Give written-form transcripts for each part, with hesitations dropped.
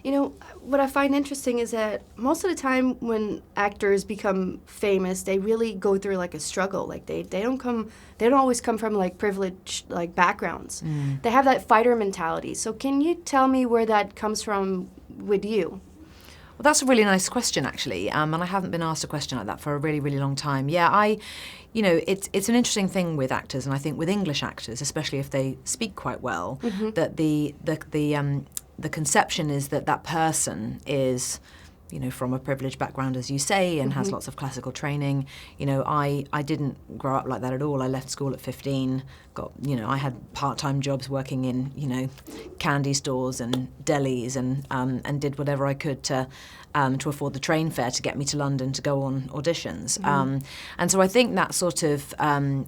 You know, what I find interesting is that most of the time when actors become famous, they really go through like a struggle. Like they don't always come from like privileged like backgrounds. They have that fighter mentality. So can you tell me where that comes from with you? Well, that's a really nice question, actually, and I haven't been asked a question like that for a really, really long time. Yeah, it's an interesting thing with actors, and I think with English actors, especially if they speak quite well, that the conception is that that person is, from a privileged background, as you say, and has lots of classical training. I didn't grow up like that at all. I left school at 15, I had part-time jobs working in, candy stores and delis and did whatever I could to afford the train fare to get me to London to go on auditions. And so I think that sort of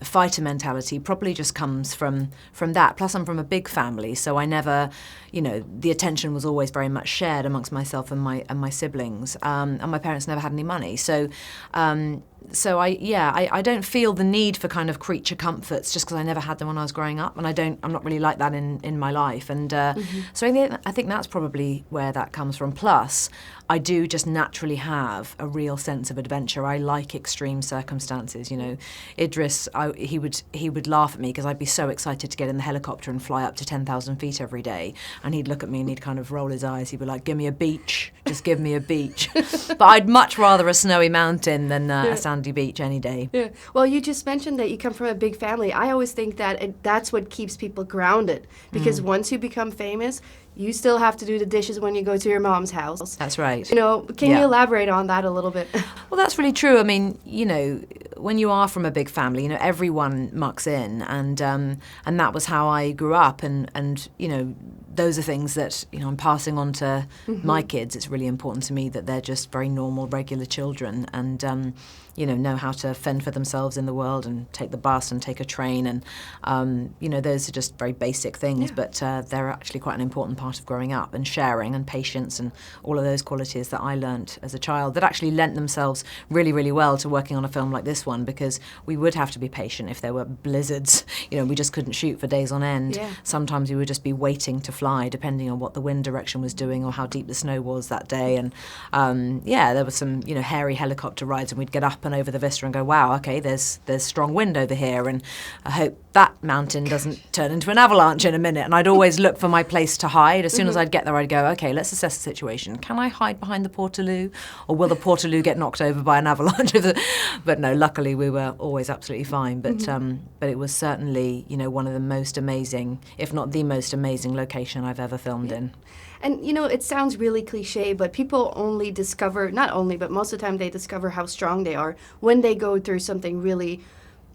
fighter mentality probably just comes from that. Plus I'm from a big family, so I never, the attention was always very much shared amongst myself and my siblings. And my parents never had any money. So I don't feel the need for kind of creature comforts just because I never had them when I was growing up, and I'm not really like that in my life. And so I think that's probably where that comes from. Plus, I do just naturally have a real sense of adventure. I like extreme circumstances. Idris, he would laugh at me because I'd be so excited to get in the helicopter and fly up to 10,000 feet every day, and he'd look at me and he'd kind of roll his eyes. He'd be like, "Give me a beach, just give me a beach." But I'd much rather a snowy mountain than a sandy beach any day. Yeah. Well, you just mentioned that you come from a big family. I always think that that's what keeps people grounded, because once you become famous, you still have to do the dishes when you go to your mom's house. That's right. Can you elaborate on that a little bit? Well, that's really true. I mean, when you are from a big family, everyone mucks in, and that was how I grew up, and those are things that I'm passing on to my kids. It's really important to me that they're just very normal, regular children, and know how to fend for themselves in the world and take the bus and take a train, and those are just very basic things, but they're actually quite an important part of growing up, and sharing and patience and all of those qualities that I learnt as a child that actually lent themselves really, really well to working on a film like this one, because we would have to be patient if there were blizzards. We just couldn't shoot for days on end. Yeah. Sometimes we would just be waiting to fly depending on what the wind direction was doing or how deep the snow was that day, and there were some hairy helicopter rides, and we'd get up and over the vista and go, wow, okay, there's strong wind over here, and I hope that mountain doesn't turn into an avalanche in a minute. And I'd always look for my place to hide. As soon as I'd get there, I'd go, okay, let's assess the situation. Can I hide behind the Portaloo, or will the Portaloo get knocked over by an avalanche? But no, luckily we were always absolutely fine. But it was certainly one of the most amazing, if not the most amazing location I've ever filmed in. And, it sounds really cliche, but people only discover, not only, but most of the time they discover how strong they are when they go through something really,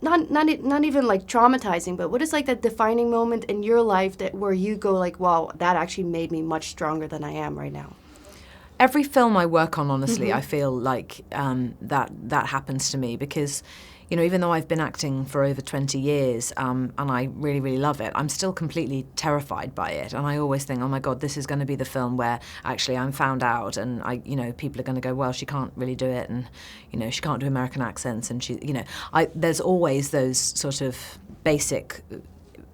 not even like traumatizing, but what is like that defining moment in your life where you go like, wow, that actually made me much stronger than I am right now? Every film I work on, honestly, I feel like that happens to me, because even though I've been acting for over 20 years and I really, really love it, I'm still completely terrified by it. And I always think, oh my God, this is going to be the film where actually I'm found out, and people are going to go, well, she can't really do it, and she can't do American accents, and there's always those sort of basic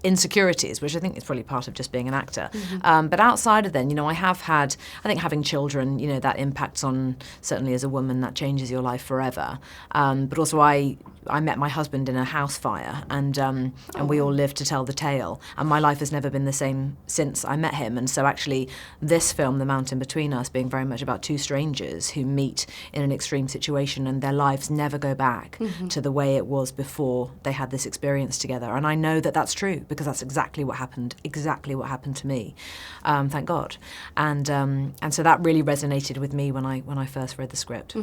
insecurities, which I think is probably part of just being an actor. But outside of then, I have had, I think having children, that impacts on, certainly as a woman, that changes your life forever. But also I met my husband in a house fire, and we all lived to tell the tale. And my life has never been the same since I met him. And so actually this film, The Mountain Between Us, being very much about two strangers who meet in an extreme situation, and their lives never go back to the way it was before they had this experience together. And I know that that's true, because that's exactly what happened to me, thank God. And so that really resonated with me when I first read the script.